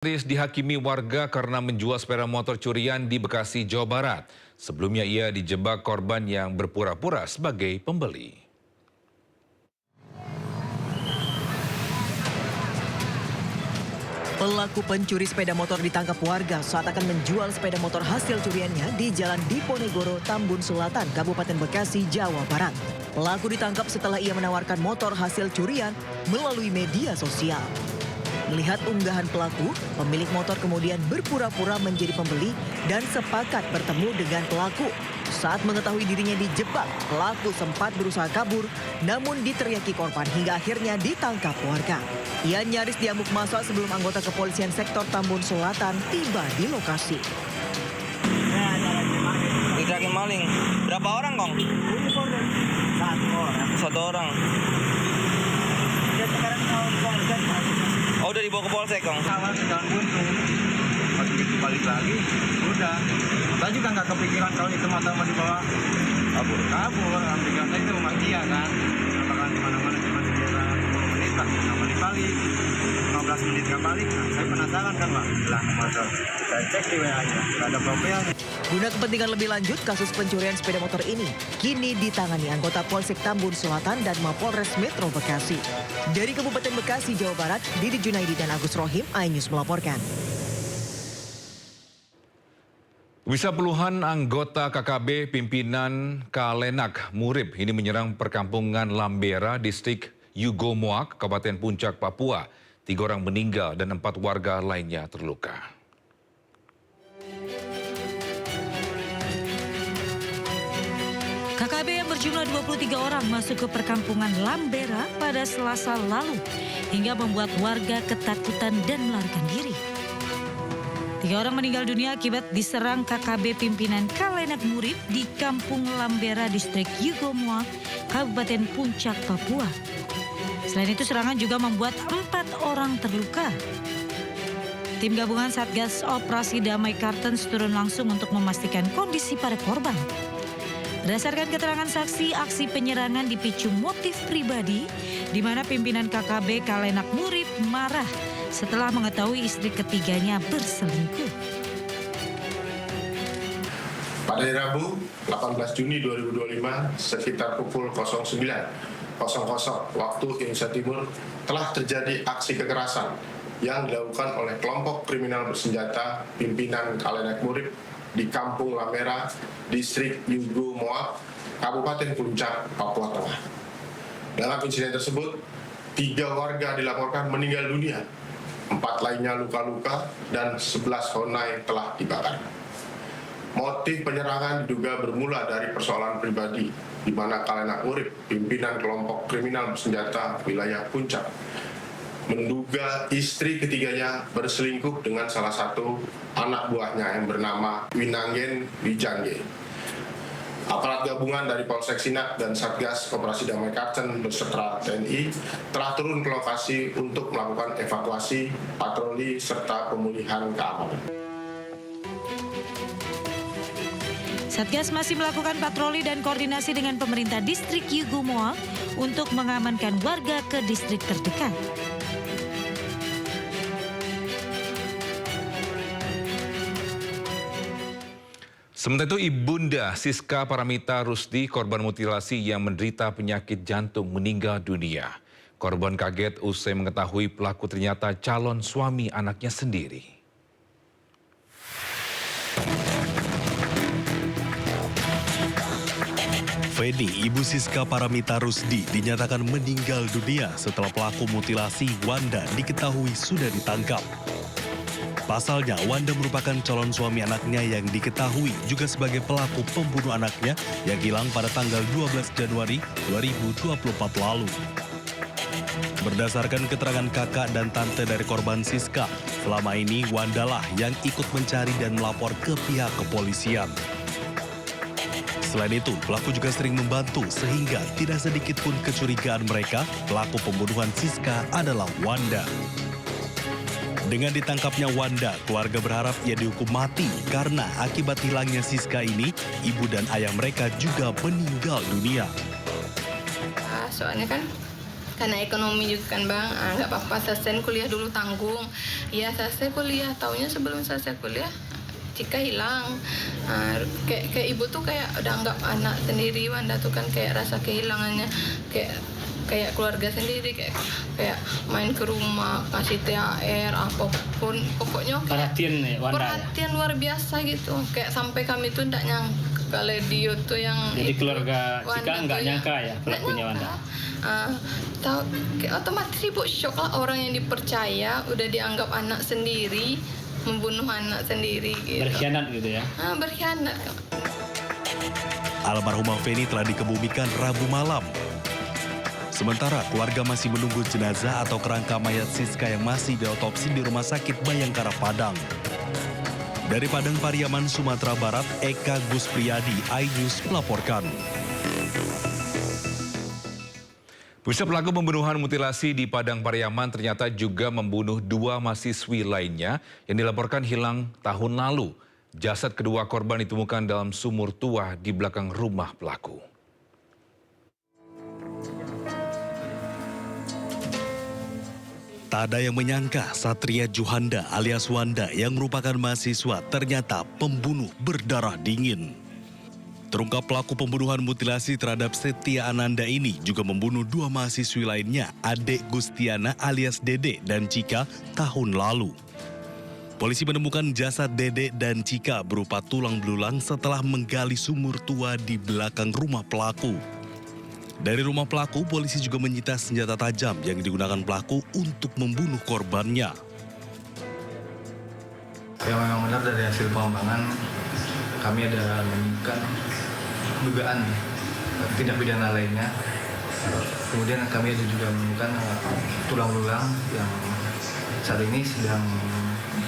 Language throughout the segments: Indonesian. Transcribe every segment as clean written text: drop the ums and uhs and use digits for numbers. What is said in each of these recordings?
Aris dihakimi warga karena menjual sepeda motor curian di Bekasi, Jawa Barat. Sebelumnya ia dijebak korban yang berpura-pura sebagai pembeli. Pelaku pencuri sepeda motor ditangkap warga saat akan menjual sepeda motor hasil curiannya di Jalan Diponegoro, Tambun Selatan, Kabupaten Bekasi, Jawa Barat. Pelaku ditangkap setelah ia menawarkan motor hasil curian melalui media sosial. Melihat unggahan pelaku, pemilik motor kemudian berpura-pura menjadi pembeli dan sepakat bertemu dengan pelaku. Saat mengetahui dirinya dijebak, pelaku sempat berusaha kabur, namun diteriaki korban hingga akhirnya ditangkap warga. Ia nyaris diamuk massa sebelum anggota kepolisian sektor Tambun Selatan tiba di lokasi. Diteriaki maling. Berapa orang, Kong? Satu orang. Oh, udah dibawa ke polsek, Kong? Awal ke jalan buntu, pas begitu balik lagi, udah. Saya juga nggak kepikiran kalau itu mata mau dibawa kabur, pikiran saya itu rumah dia kan. Bakalan di mana-mana cuma sekitar 10 menit lah, nggak balik balik. 15 menit nggak balik, nah, saya penasaran kan Pak, bilang motor. Saya cek di WA-nya, nggak ada profil. Guna kepentingan lebih lanjut, kasus pencurian sepeda motor ini kini ditangani anggota Polsek Tambun Selatan dan Mapolres Metro Bekasi. Dari Kabupaten Bekasi, Jawa Barat, Didi Junaidi dan Agus Rohim, iNews melaporkan. Bisa puluhan anggota KKB pimpinan Kalenak Murib ini menyerang perkampungan Lambera, distrik Yugomoak, Kabupaten Puncak, Papua. 3 orang meninggal dan 4 warga lainnya terluka. KKB yang berjumlah 23 orang masuk ke perkampungan Lambera pada Selasa lalu hingga membuat warga ketakutan dan melarikan diri. 3 orang meninggal dunia akibat diserang KKB pimpinan Kalenak Murib di Kampung Lambera, distrik Yugomoak, Kabupaten Puncak, Papua. Selain itu serangan juga membuat 4 orang terluka. Tim gabungan Satgas Operasi Damai Kartens turun langsung untuk memastikan kondisi para korban. Berdasarkan keterangan saksi, aksi penyerangan dipicu motif pribadi di mana pimpinan KKB Kalenak Murib marah setelah mengetahui istri ketiganya berselingkuh. Pada hari Rabu 18 Juni 2025 sekitar pukul 09.00 waktu Indonesia Timur telah terjadi aksi kekerasan yang dilakukan oleh kelompok kriminal bersenjata pimpinan Kalenak Murib di Kampung Lambera, distrik Yugomoak, Kabupaten Puncak, Papua Tengah. Dalam insiden tersebut, 3 warga dilaporkan meninggal dunia, 4 lainnya luka-luka, dan 11 honai telah dibakar. Motif penyerangan diduga bermula dari persoalan pribadi, di mana Kalenak Murib, pimpinan kelompok kriminal bersenjata wilayah Puncak, menduga istri ketiganya berselingkuh dengan salah satu anak buahnya yang bernama Winanggen Wijangge. Aparat gabungan dari Polsek Sinat dan Satgas Operasi Damai Kartens beserta TNI telah turun ke lokasi untuk melakukan evakuasi, patroli, serta pemulihan keamanan. Satgas masih melakukan patroli dan koordinasi dengan pemerintah distrik Yugomoak untuk mengamankan warga ke distrik terdekat. Sementara itu, Ibunda Siska Paramita Rusdi, korban mutilasi yang menderita penyakit jantung, meninggal dunia. Korban kaget usai mengetahui pelaku ternyata calon suami anaknya sendiri. Feni, ibu Siska Paramita Rusdi, dinyatakan meninggal dunia setelah pelaku mutilasi Wanda diketahui sudah ditangkap. Pasalnya, Wanda merupakan calon suami anaknya yang diketahui juga sebagai pelaku pembunuh anaknya yang hilang pada tanggal 12 Januari 2024 lalu. Berdasarkan keterangan kakak dan tante dari korban Siska, selama ini Wanda lah yang ikut mencari dan melapor ke pihak kepolisian. Selain itu, pelaku juga sering membantu sehingga tidak sedikit pun kecurigaan mereka pelaku pembunuhan Siska adalah Wanda. Dengan ditangkapnya Wanda, keluarga berharap ia dihukum mati karena akibat hilangnya Siska ini, ibu dan ayah mereka juga meninggal dunia. Soalnya kan Karena ekonomi juga kan bang, nggak apa-apa selesai kuliah dulu tanggung. Ya selesai kuliah, taunya sebelum selesai kuliah Cika hilang. Kayak ibu tuh kayak udah anggap anak sendiri. Wanda tuh kan kayak rasa kehilangannya kayak keluarga sendiri, kayak main ke rumah, kasih THR apapun, pokoknya perhatian nih Wanda. Perhatian luar biasa gitu. Kayak sampai kami tuh nggak nyangka kalau dia tuh yang jadi itu, keluarga Cika nggak nyangka ya pelakunya Wanda. Tahu otomatis ibu shock lah, orang yang dipercaya udah dianggap anak sendiri membunuh anak sendiri gitu. Berkhianat gitu ya. Berkhianat. Almarhumah Feni telah dikebumikan Rabu malam. Sementara keluarga masih menunggu jenazah atau kerangka mayat Siska yang masih diotopsi di Rumah Sakit Bayangkara Padang. Dari Padang Pariaman, Sumatera Barat, Eka Guspriyadi, iNews melaporkan. Pemirsa, pelaku pembunuhan mutilasi di Padang Pariaman ternyata juga membunuh 2 mahasiswi lainnya yang dilaporkan hilang tahun lalu. Jasad kedua korban ditemukan dalam sumur tua di belakang rumah pelaku. Tak ada yang menyangka Satria Juhanda alias Wanda yang merupakan mahasiswa ternyata pembunuh berdarah dingin. Terungkap pelaku pembunuhan mutilasi terhadap Setia Ananda ini juga membunuh 2 mahasiswi lainnya, Adek Gustiana alias Dede dan Cika tahun lalu. Polisi menemukan jasad Dede dan Cika berupa tulang belulang setelah menggali sumur tua di belakang rumah pelaku. Dari rumah pelaku, polisi juga menyita senjata tajam yang digunakan pelaku untuk membunuh korbannya. Ya memang benar dari hasil pengembangan kami ada menemukan dugaan tindak pidana lainnya. Kemudian kami ada juga menemukan tulang belulang yang saat ini sedang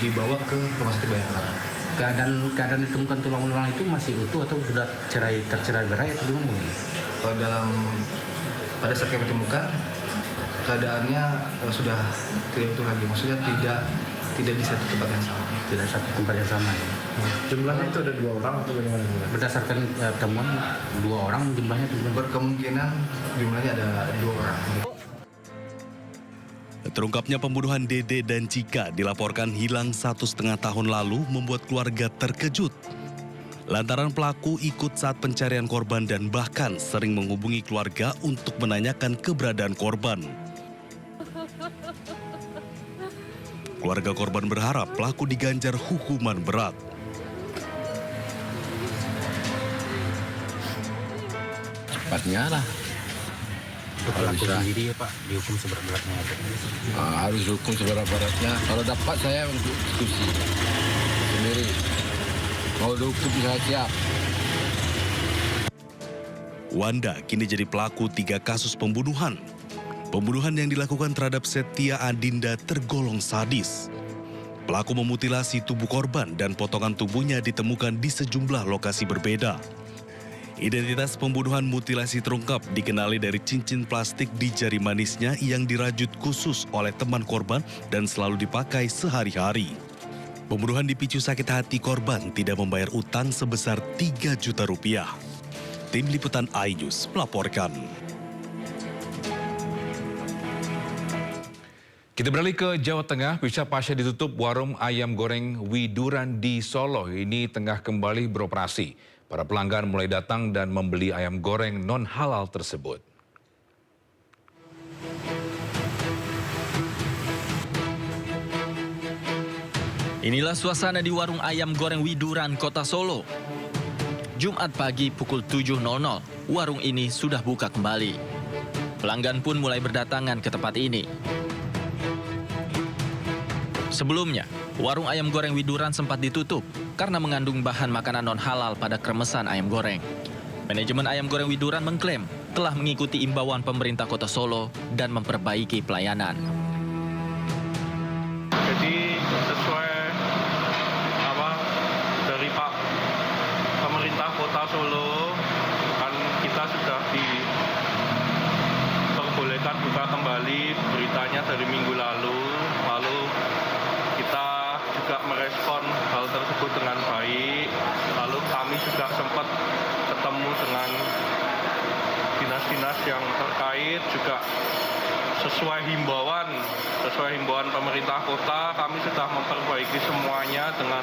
dibawa ke Rumah Sakit Bayangkara. Keadaan ditemukan tulang belulang itu masih utuh atau sudah tercerai berai atau gimana? Pada saat kami temukan keadaannya sudah tidak utuh lagi, maksudnya tidak bisa di tempat yang sama. Tidak satu tempat yang sama ya. Jumlahnya itu ada 2 orang atau bagaimana? Berdasarkan temuan 2 orang jumlahnya berkemungkinan jumlahnya ada 2 orang. Terungkapnya pembunuhan Dede dan Cika dilaporkan hilang 1,5 tahun lalu membuat keluarga terkejut. Lantaran pelaku ikut saat pencarian korban dan bahkan sering menghubungi keluarga untuk menanyakan keberadaan korban. Keluarga korban berharap pelaku diganjar hukuman berat. Cepatnya lah. Kalau bisa sendiri ya Pak, dihukum seberat-beratnya. Harus hukum seberat-beratnya. Kalau dapat saya untuk diskusi sendiri. Mau dihukum bisa siap. Wanda kini jadi pelaku 3 kasus pembunuhan. Pembunuhan yang dilakukan terhadap Setia Adinda tergolong sadis. Pelaku memutilasi tubuh korban dan potongan tubuhnya ditemukan di sejumlah lokasi berbeda. Identitas pembunuhan mutilasi terungkap dikenali dari cincin plastik di jari manisnya yang dirajut khusus oleh teman korban dan selalu dipakai sehari-hari. Pembunuhan dipicu sakit hati korban tidak membayar utang sebesar 3 juta rupiah. Tim Liputan iNews melaporkan. Kita beralih ke Jawa Tengah, pasca ditutup warung ayam goreng Widuran di Solo ini tengah kembali beroperasi. Para pelanggan mulai datang dan membeli ayam goreng non-halal tersebut. Inilah suasana di warung ayam goreng Widuran, Kota Solo. Jumat pagi pukul 7.00, warung ini sudah buka kembali. Pelanggan pun mulai berdatangan ke tempat ini. Sebelumnya, warung ayam goreng Widuran sempat ditutup karena mengandung bahan makanan non-halal pada kremesan ayam goreng. Manajemen ayam goreng Widuran mengklaim telah mengikuti imbauan pemerintah Kota Solo dan memperbaiki pelayanan. Jadi sesuai dari Pak pemerintah Kota Solo, kan kita sudah diperbolehkan buka kembali, beritanya dari minggu lalu kita juga merespon hal tersebut dengan baik. Lalu kami juga sempat ketemu dengan Dinas dinas-dinas yang terkait juga sesuai himbauan pemerintah kota, kami sudah memperbaiki semuanya dengan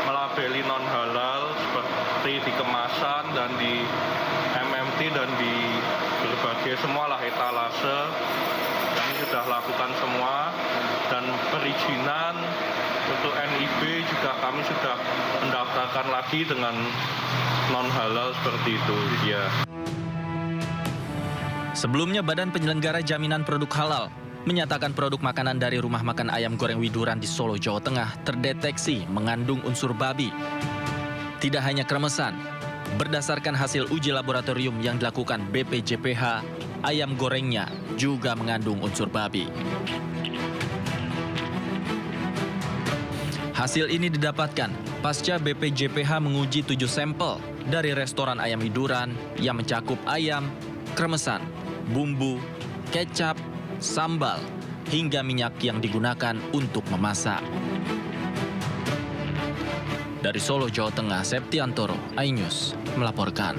melabeli non halal seperti di kemasan dan di MMT dan di berbagai semualah etalase. Kami sudah lakukan semua, dan perizinan untuk NIB juga kami sudah mendaftarkan lagi dengan non halal seperti itu ya. Sebelumnya, Badan Penyelenggara Jaminan Produk Halal menyatakan produk makanan dari rumah makan ayam goreng Widuran di Solo, Jawa Tengah terdeteksi mengandung unsur babi. Tidak hanya kremesan, berdasarkan hasil uji laboratorium yang dilakukan BPJPH, ayam gorengnya juga mengandung unsur babi. Hasil ini didapatkan pasca BPJPH menguji 7 sampel dari restoran ayam Widuran yang mencakup ayam, kremesan, bumbu, kecap, sambal, hingga minyak yang digunakan untuk memasak. Dari Solo, Jawa Tengah, Septiantoro, iNews melaporkan.